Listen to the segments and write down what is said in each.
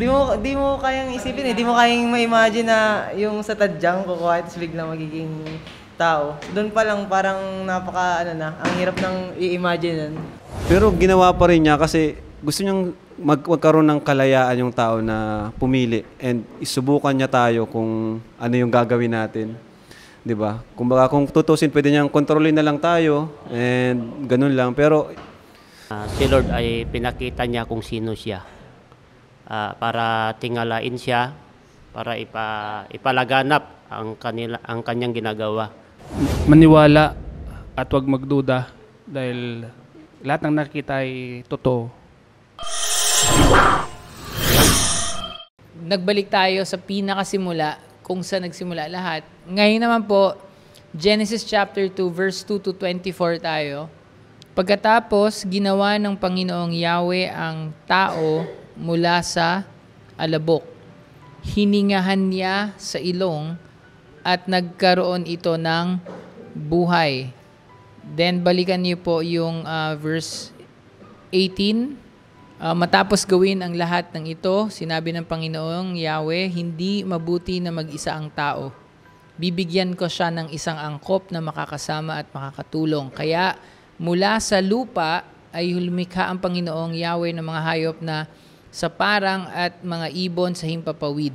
di mo kayang isipin eh, di mo kayang ma-imagine na yung sa tadyang kukuha at biglang magiging tao. Doon pa lang parang napaka ang hirap ng i-imagine nun. Pero ginawa pa rin niya kasi gusto niyang magkaroon ng kalayaan yung tao na pumili and isubukan niya tayo kung ano yung gagawin natin. 'Di ba? Kumbaga kung tutusin pwede niyang kontrolin na lang tayo and ganun lang pero si Lord ay pinakita niya kung sino siya. Para tingalain siya, para ipalaganap ang kanyang ginagawa. Maniwala at huwag magduda dahil lahat ng nakita ay totoo. Nagbalik tayo sa pinakasimula kung saan nagsimula lahat. Ngayon naman po, Genesis chapter 2 verse 2 to 24 tayo. Pagkatapos, ginawa ng Panginoong Yahweh ang tao mula sa alabok. Hiningahan niya sa ilong at nagkaroon ito ng buhay. Then, balikan niyo po yung verse 18. Matapos gawin ang lahat ng ito, sinabi ng Panginoong Yahweh, hindi mabuti na mag-isa ang tao. Bibigyan ko siya ng isang angkop na makakasama at makakatulong. Kaya mula sa lupa ay lumikha ang Panginoong Yahweh ng mga hayop na sa parang at mga ibon sa himpapawid.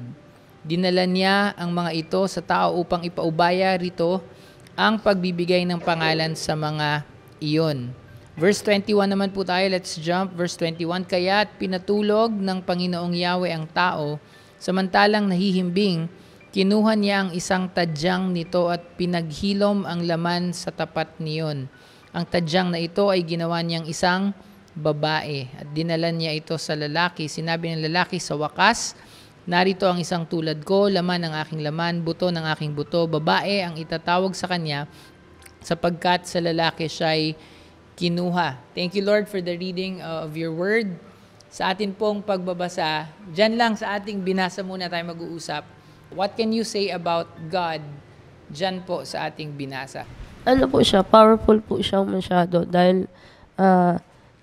Dinala niya ang mga ito sa tao upang ipaubaya rito ang pagbibigay ng pangalan sa mga iyon. Verse 21 naman po tayo. Let's jump. Verse 21. Kaya't pinatulog ng Panginoong Yahweh ang tao, samantalang nahihimbing, kinuha niya ang isang tadyang nito at pinaghilom ang laman sa tapat niyon. Ang tadyang na ito ay ginawa niyang isang babae at dinala niya ito sa lalaki. Sinabi ng lalaki, sa wakas, narito ang isang tulad ko, laman ng aking laman, buto ng aking buto. Babae ang itatawag sa kanya sapagkat sa lalaki siya'y kinuha. Thank you, Lord, for the reading of your word. Sa atin pong pagbabasa, dyan lang sa ating binasa muna tayo mag-uusap. What can you say about God dyan po sa ating binasa? Ano po siya, powerful po siya masyado dahil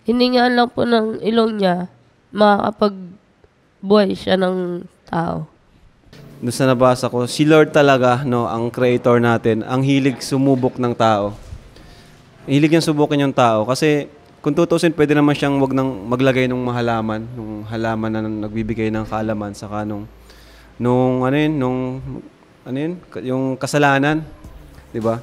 hiningaan lang po ng ilong niya, makakapagbuhay siya ng tao. doon sa nabasa ko, si Lord talaga, no, ang creator natin, ang hilig sumubok ng tao. Hilig niyang subukin yung tao kasi kung tutusin, pwede naman siyang wag nang maglagay ng halaman na nagbibigay ng kaalaman saka yung kasalanan, 'di ba?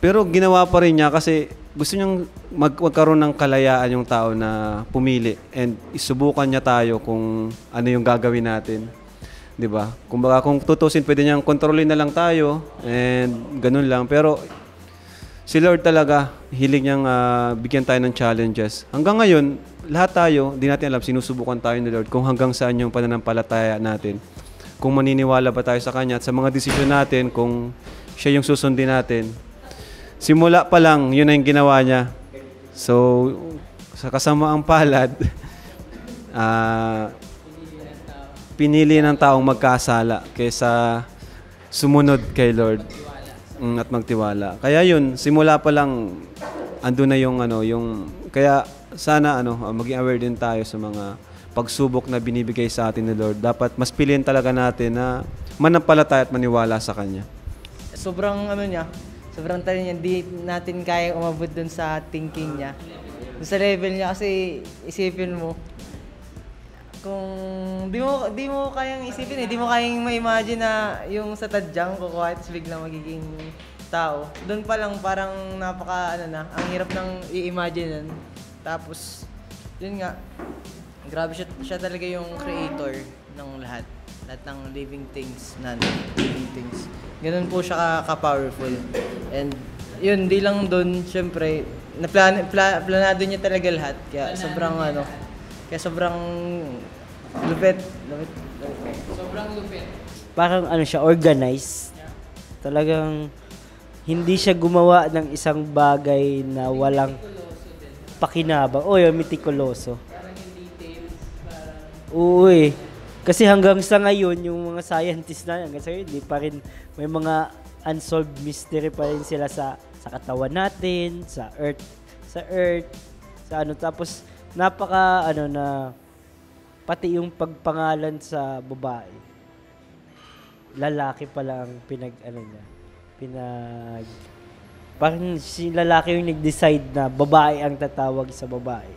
Pero ginawa pa rin niya kasi gusto niyang magkaroon ng kalayaan yung tao na pumili and isubukan niya tayo kung ano yung gagawin natin. 'Di ba? Kumbaga kung tutusin, pwede niyang kontrolin na lang tayo and ganun lang. Pero si Lord talaga, hilig niyang bigyan tayo ng challenges. Hanggang ngayon, lahat tayo, di natin alam, sinusubukan tayo ni Lord kung hanggang saan yung pananampalataya natin. Kung maniniwala ba tayo sa Kanya at sa mga desisyon natin, kung siya yung susundin natin. Simula pa lang, yun na yung ginawa niya. So, sa kasamaang palad, pinili ng taong magkasala kaysa sumunod kay Lord at magtiwala. Kaya yun, simula pa lang andun na yung kaya sana maging aware din tayo sa mga pagsubok na binibigay sa atin ni Lord. Dapat mas piliin talaga natin na manampalataya at maniwala sa Kanya. Sobrang sobrang talino niya, di natin kaya umabot dun sa thinking niya. Dun sa level niya kasi isipin mo, kung di mo kayang isipin eh, di mo kayang ma-imagine na yung sa tadyang kukuha at biglang magiging tao. Doon pa lang parang napaka ang hirap ng i-imagine nun. Tapos, yun nga, grabe siya talaga yung creator ng lahat ng living things, non-living things. Ganun po siya ka-powerful. And yun, di lang doon, syempre, planado niya talaga lahat. Kaya sobrang lupit. Sobrang lupit. Parang siya, organized. Talagang hindi siya gumawa ng isang bagay na walang pakinabang. Yung mitikuloso. Parang yung details, Uy. Kasi hanggang sa ngayon, yung mga scientists na hanggang sa ngayon, hindi pa rin, may mga unsolved mystery pa rin sila sa katawan natin, sa earth, tapos napaka pati yung pagpangalan sa babae, lalaki pala ang parang si lalaki yung nag-decide na babae ang tatawag sa babae.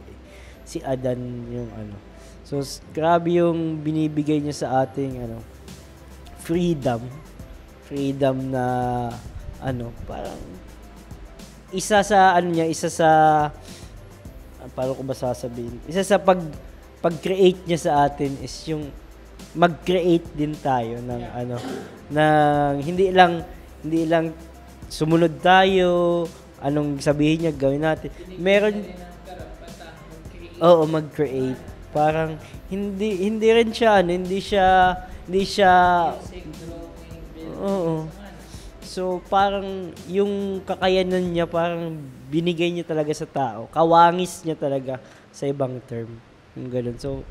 Si Adan yung So, grabe yung binibigay niya sa ating freedom. Freedom na parang isa sa paano ko ba sasabihin? Isa sa pag-create niya sa atin is yung mag-create din tayo ng ng hindi lang sumunod tayo, anong sabihin niya gawin natin. Meron mag-create. Parang hindi rin siya hindi siya So parang yung kakayanan niya parang binigay niya talaga sa tao. Kawangis niya talaga sa ibang term. Yung ganun. So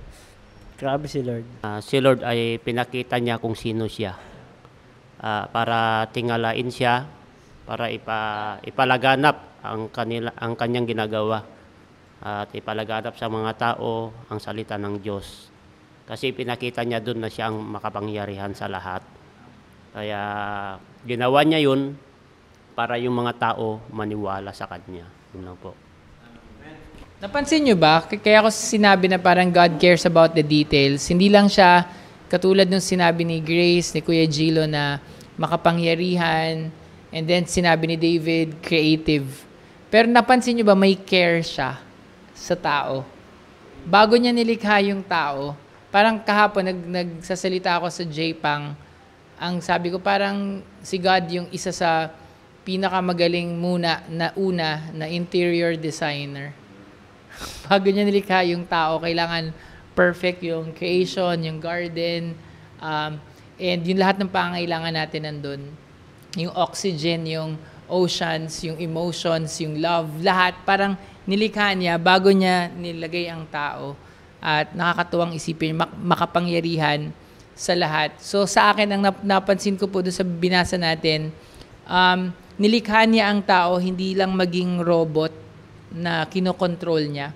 grabe si Lord. Si Lord ay pinakita niya kung sino siya. Para tingalain siya, para ipalaganap ang kanyang ginagawa. At ipalaganap sa mga tao ang salita ng Diyos. Kasi pinakita niya doon na siya ang makapangyarihan sa lahat. Kaya ginawa niya yun para yung mga tao maniwala sa kanya. Yun lang po. Napansin nyo ba? Kaya ako sinabi na parang God cares about the details. Hindi lang siya katulad nung sinabi ni Grace, ni Kuya Gilo na makapangyarihan, and then sinabi ni David, creative. Pero napansin nyo ba may care siya sa tao? Bago niya nilikha yung tao, parang kahapon nagsasalita ako sa J-Pang, ang sabi ko parang si God yung isa sa pinakamagaling na interior designer. Bago niya nilikha yung tao, kailangan perfect yung creation, yung garden, and yung lahat ng pangangailangan natin nandun. Yung oxygen, yung oceans, yung emotions, yung love, lahat parang nilikha niya bago niya nilagay ang tao. At nakakatuwang isipin, makapangyarihan sa lahat. So sa akin, ang napansin ko po doon sa binasa natin, nilikha niya ang tao hindi lang maging robot na kinokontrol niya,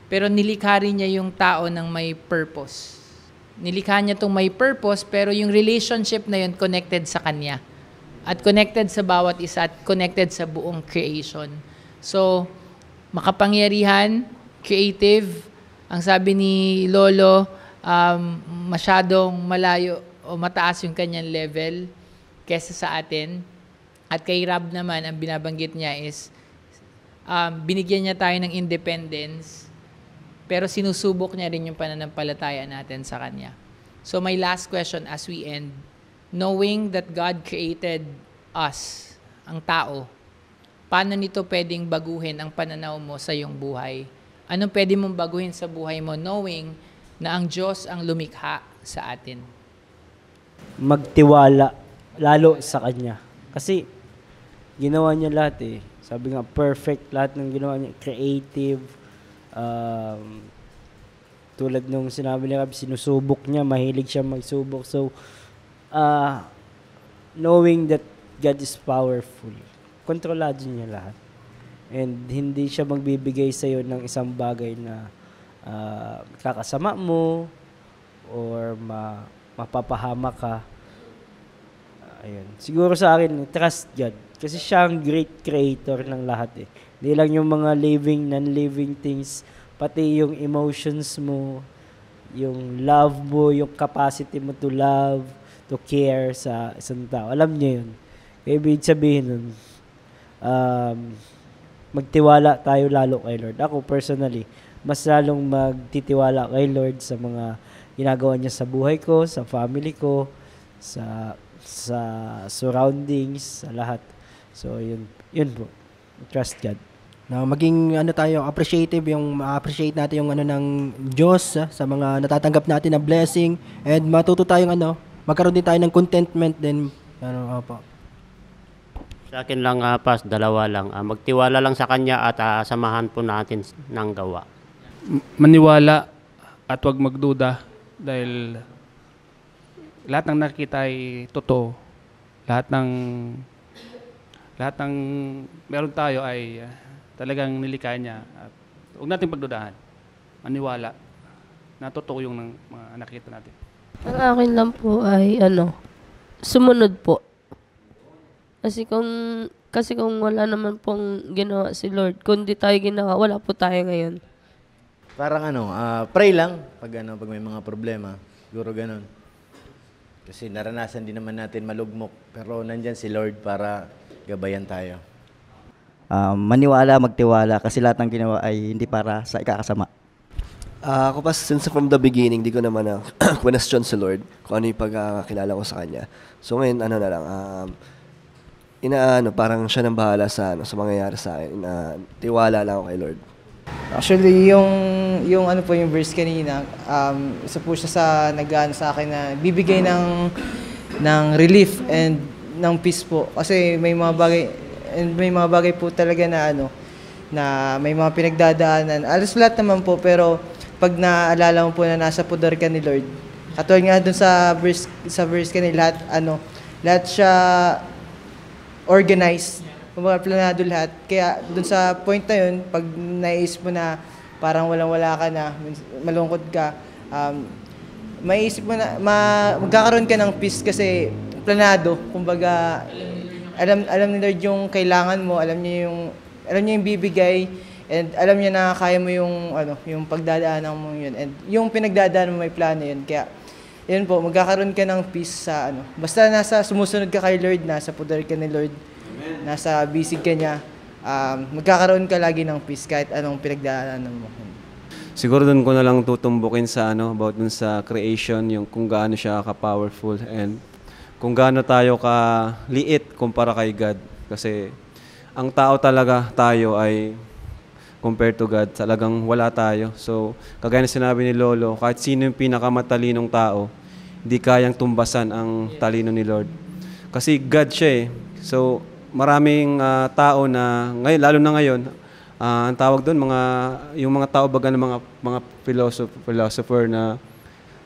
pero nilikha rin niya yung tao ng may purpose. Nilikha niya itong may purpose, pero yung relationship na yun connected sa kanya. At connected sa bawat isa, at connected sa buong creation. So, makapangyarihan, creative, ang sabi ni Lolo, masyadong malayo o mataas yung kanyang level kesa sa atin. At kay Rab naman, ang binabanggit niya is, binigyan niya tayo ng independence, pero sinusubok niya rin yung pananampalataya natin sa Kanya. So my last question as we end, knowing that God created us, ang tao, paano nito pwedeng baguhin ang pananaw mo sa iyong buhay? Anong pwede mong baguhin sa buhay mo knowing na ang Diyos ang lumikha sa atin? Magtiwala lalo sa Kanya. Kasi ginawa niya lahat eh. Sabi nga, perfect lahat ng ginawa niya. Creative. Tulad nung sinabi ni Rab, sinusubok niya, mahilig siya magsubok. So, knowing that God is powerful, kontrolado niya lahat. And hindi siya magbibigay sa iyo ng isang bagay na kakasama mo or mapapahama ka. Ayun. Siguro sa akin, trust God. Kasi siya ang great creator ng lahat eh. Hindi lang yung mga living, non-living things, pati yung emotions mo, yung love mo, yung capacity mo to love, to care sa isang tao. Alam niya yun. Kaya ibig sabihin nun, magtiwala tayo lalo kay Lord. Ako personally, mas lalong magtitiwala kay Lord sa mga ginagawa niya sa buhay ko, sa family ko, sa surroundings, sa lahat. So, yun po. Trust God. Na maging appreciative, yung ma-appreciate natin yung ng Diyos sa mga natatanggap natin na blessing, and matuto tayong magkaroon din tayo ng contentment din. Opo. Sa akin lang, Pas, dalawa lang. Magtiwala lang sa Kanya at samahan po natin ng gawa. Maniwala at huwag magduda dahil lahat ng nakita ay totoo. Lahat ng meron tayo ay talagang nilikha niya. At huwag natin pagdudahan. Maniwala. na totoo yung mga nakita natin? Ang akin lang po ay sumunod po. Kasi kung wala naman pong ginawa si Lord, kung di tayo ginawa, wala po tayo ngayon. Parang pray lang pag may mga problema. Siguro ganun. Kasi naranasan din naman natin malugmok. Pero nandyan si Lord para gabayan tayo. Maniwala, magtiwala kasi lahat ng ginawa ay hindi para sa ikakasama. Ako pa, since from the beginning, di ko naman question si Lord kung ano yung pagkakakilala ko sa Kanya. So ngayon, parang siya nang bahala sa mangyayari sa akin. Tiwala lang ako kay Lord. Actually, yung verse kanina, isa po siya sa nag-aano sa akin na bibigay ng relief and ng peace po. Kasi may mga bagay po talaga na na may mga pinagdadaanan. Alos lahat naman po, pero pag naalala mo po na nasa pudor ka ni Lord, katulad nga dun sa verse kanina, lahat siya organized, kumbaga planado lahat. Kaya dun sa point na yun, pag naisip mo na parang walang-wala ka na, malungkot ka, maiisip mo na, magkakaroon ka ng peace kasi planado. Kumbaga, alam ni Lord yung kailangan mo, alam niya yung bibigay, and alam niya na kaya mo yung pagdadaanan mo yun. And yung pinagdadaanan mo may plano yun. Kaya, yun po, magkakaroon ka ng peace sa basta sumusunod ka kay Lord, nasa pudor ka ni Lord, nasa bisig ka niya, magkakaroon ka lagi ng peace kahit anong pinagdaanan mo. Siguro doon ko na lang tutumbukin sa about dun sa creation, yung kung gaano siya ka-powerful and kung gaano tayo ka-liit kumpara kay God. Kasi ang tao talaga, tayo ay compared to God, talagang wala tayo. So, kagaya na sinabi ni Lolo, kahit sino yung pinakamatalinong tao, hindi kayang tumbasan ang talino ni Lord. Kasi God siya eh. So, maraming tao na, ngayon, lalo na ngayon, ang tawag doon, yung mga tao baga ng mga philosopher na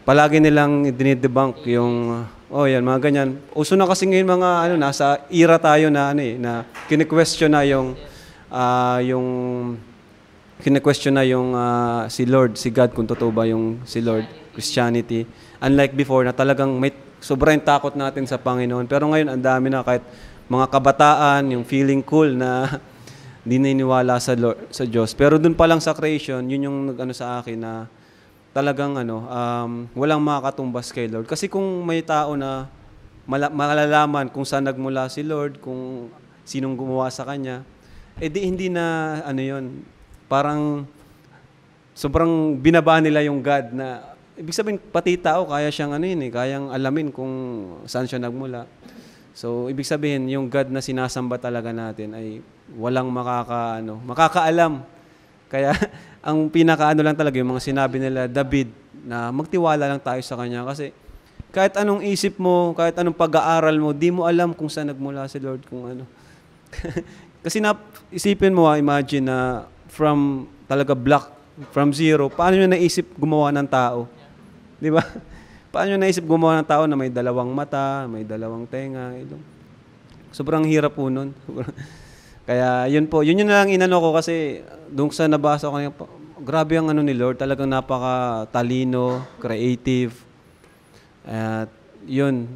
palagi nilang dinidebunk yung, yan, mga ganyan. Uso na kasi ngayon mga, nasa era tayo na, na kine-question na si Lord, si God, kung totoo ba yung si Lord, Christianity. Unlike before na talagang may sobrang takot natin sa Panginoon. Pero ngayon, ang dami na kahit mga kabataan, yung feeling cool na hindi naniniwala sa Diyos. Pero dun pa lang sa creation, yun yung sa akin na talagang walang makakatumbas kay Lord. Kasi kung may tao na malalaman kung saan nagmula si Lord, kung sinong gumawa sa Kanya, hindi na yun. Parang sobrang binaba nila yung God na ibig sabihin pati tao kaya siyang kayang alamin kung saan siya nagmula. So ibig sabihin yung God na sinasamba talaga natin ay walang makakaalam. Kaya ang lang talaga yung mga sinabi nila David na magtiwala lang tayo sa Kanya kasi kahit anong isip mo, kahit anong pag-aaral mo, di mo alam kung saan nagmula si Lord, kung ano. Kasi isipin mo, imagine na from talaga from zero, paano nyo naisip gumawa ng tao? Di ba? Paano nyo naisip gumawa ng tao na may dalawang mata, may dalawang tenga, ilong? Sobrang hirap po nun. Kaya yun po, yun na lang inano ko kasi doon sa nabasa ko kanina, grabe ang ni Lord, talagang napaka-talino, creative. At yun,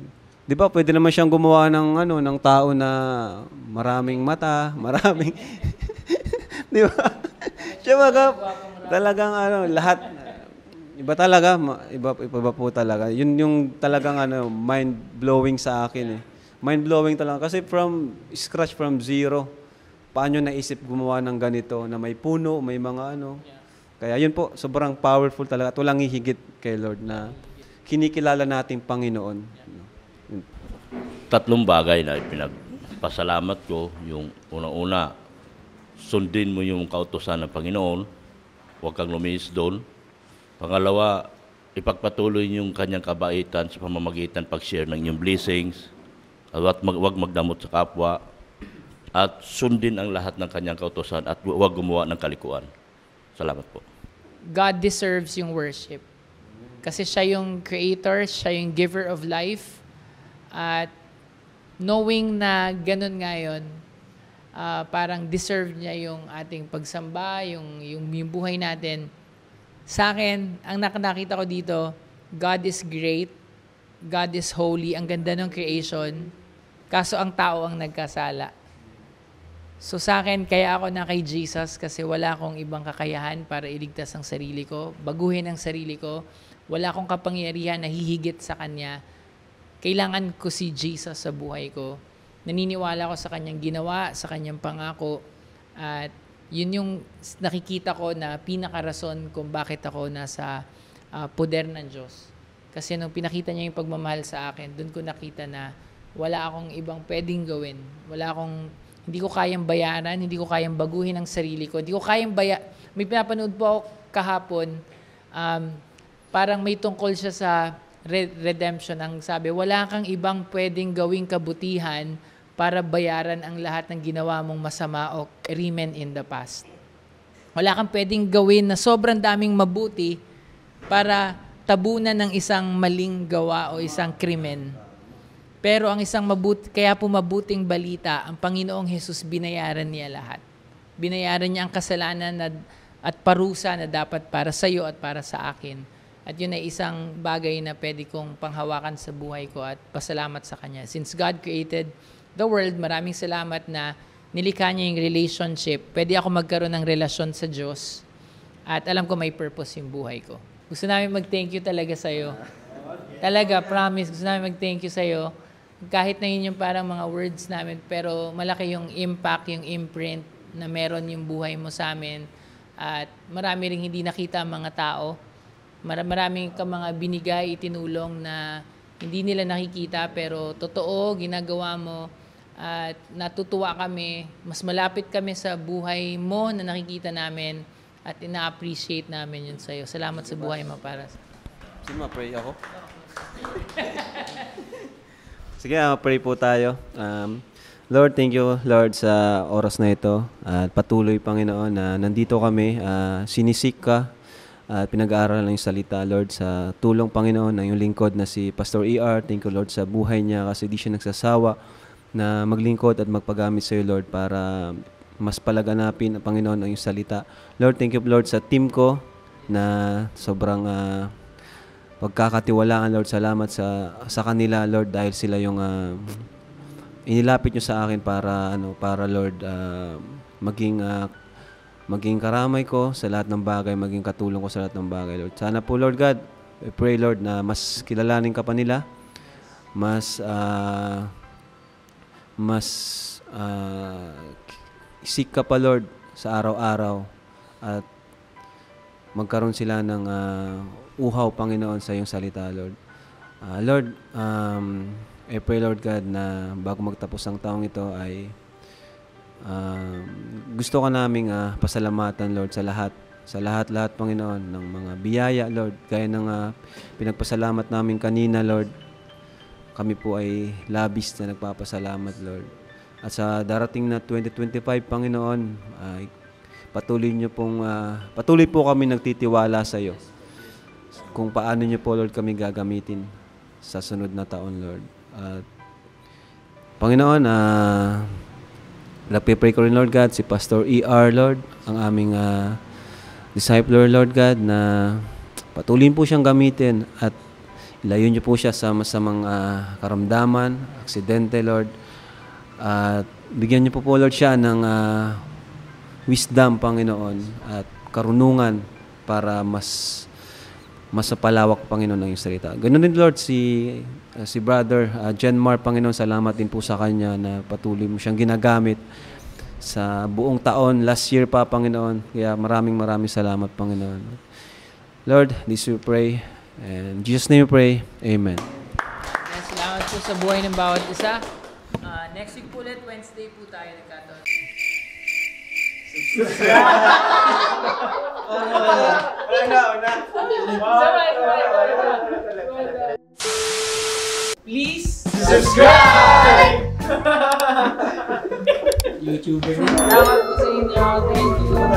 di ba pwede naman siyang gumawa ng tao na maraming mata, maraming di ba? Siya talagang lahat iba talaga, iba po talaga. Yun yung talagang mind-blowing sa akin eh. Mind-blowing talaga kasi from scratch, from zero. Paano naisip gumawa ng ganito na may puno, may mga Kaya yun po, sobrang powerful talaga at walang hihigit kay Lord na kinikilala nating Panginoon. Tatlong bagay na ipinagpasalamat ko. Yung unang-una, sundin mo yung kautusan ng Panginoon. Huwag kang lumiis doon. Pangalawa, ipagpatuloy yung kanyang kabaitan sa pamamagitan pag-share ng inyong blessings. At huwag magdamot sa kapwa. At sundin ang lahat ng kanyang kautusan at huwag gumawa ng kalikuan. Salamat po. God deserves yung worship. Kasi siya yung creator, siya yung giver of life. At knowing na ganun nga yun, parang deserve niya yung ating pagsamba, yung buhay natin. Sa akin, ang nakita ko dito, God is great, God is holy, ang ganda ng creation, kaso ang tao ang nagkasala. So sa akin, kaya ako na kay Jesus kasi wala akong ibang kakayahan para iligtas ang sarili ko, baguhin ang sarili ko, wala akong kapangyarihan na hihigit sa Kanya. Kailangan ko si Jesus sa buhay ko. Naniniwala ko sa Kanyang ginawa, sa Kanyang pangako, at yun yung nakikita ko na pinakarason kung bakit ako nasa poder ng Diyos. Kasi nung pinakita niya yung pagmamahal sa akin, doon ko nakita na wala akong ibang pwedeng gawin. Hindi ko kayang bayaran, hindi ko kayang baguhin ang sarili ko. Hindi ko kayang May pinapanood po ako kahapon, parang may tungkol siya sa redemption. Ang sabi, wala kang ibang pwedeng gawing kabutihan para bayaran ang lahat ng ginawa mong masama o krimen in the past. Wala kang pwedeng gawin na sobrang daming mabuti para tabunan ng isang maling gawa o isang krimen. Pero ang kaya po mabuting balita, ang Panginoong Jesus binayaran niya lahat. Binayaran niya ang kasalanan at parusa na dapat para sa iyo at para sa akin. At yun ay isang bagay na pwede kong panghawakan sa buhay ko at pasalamat sa Kanya. Since God created the world, maraming salamat na nilikha niya yung relationship. Pwede ako magkaroon ng relasyon sa Diyos at alam ko may purpose yung buhay ko. Gusto namin mag-thank you talaga sa'yo. Talaga, promise, gusto namin mag-thank you sa'yo. Kahit na yun yung parang mga words namin, pero malaki yung impact, yung imprint na meron yung buhay mo sa amin. At marami rin hindi nakita ang mga tao. Maraming ka mga binigay, itinulong na hindi nila nakikita, pero totoo, ginagawa mo. At natutuwa kami, mas malapit kami sa buhay mo na nakikita namin at ina-appreciate namin yun sa'yo. Salamat sa buhay mo para sa... Sige, ma-pray ako. Sige, pray po tayo. Lord, thank you, Lord, sa oras na ito. At patuloy, Panginoon, na nandito kami, sinisik ka at pinag-aaral ng salita, Lord, sa tulong, Panginoon, ng iyong lingkod na si Pastor E.R. Thank you, Lord, sa buhay niya kasi di siya nagsasawa na maglingkod at magpagamit sa iyo, Lord, para mas palaganapin, Panginoon, ang iyong salita. Lord, thank you, Lord, sa team ko na sobrang pagkakatiwalaan, Lord. Salamat sa kanila, Lord, dahil sila yung inilapit nyo sa akin para Lord, maging karamay ko sa lahat ng bagay, maging katulong ko sa lahat ng bagay, Lord. Sana po, Lord God, I pray, Lord, na mas kilalanin ka pa nila, mas isik ka pa, Lord, sa araw-araw at magkaroon sila ng uhaw, Panginoon, sa iyong salita, Lord. Lord, I pray, Lord God, na bago magtapos ang taong ito ay gusto ka naming pasalamatan, Lord, sa lahat, Panginoon, ng mga biyaya, Lord. Gaya ng pinagpasalamat namin kanina, Lord. Kami po ay labis na nagpapasalamat, Lord. At sa darating na 2025, Panginoon, ay patuloy po kami nagtitiwala sa iyo kung paano niyo po, Lord, kami gagamitin sa sunod na taon, Lord. At Panginoon, nagpipray ko rin, Lord God, si Pastor E.R., Lord, ang aming discipler, Lord God, na patuloy po siyang gamitin at ilayo niyo po siya sa masamang karamdaman, aksidente, Lord. At bigyan niyo po, Lord, siya ng wisdom, Panginoon, at karunungan para mas mapalawak, Panginoon, ng iyong salita. Ganun din, Lord, si Brother Jenmar, Panginoon, salamat din po sa kanya na patuloy mo siyang ginagamit sa buong taon, last year pa, Panginoon. Kaya maraming salamat, Panginoon. Lord, this we pray. And in Jesus' name we pray. Amen. Salamat po sa buhay ng bawat isa. Next week po ulit, Wednesday po tayo nagkataon. Please subscribe! YouTuber. Salamat po sa inyo. Thank you.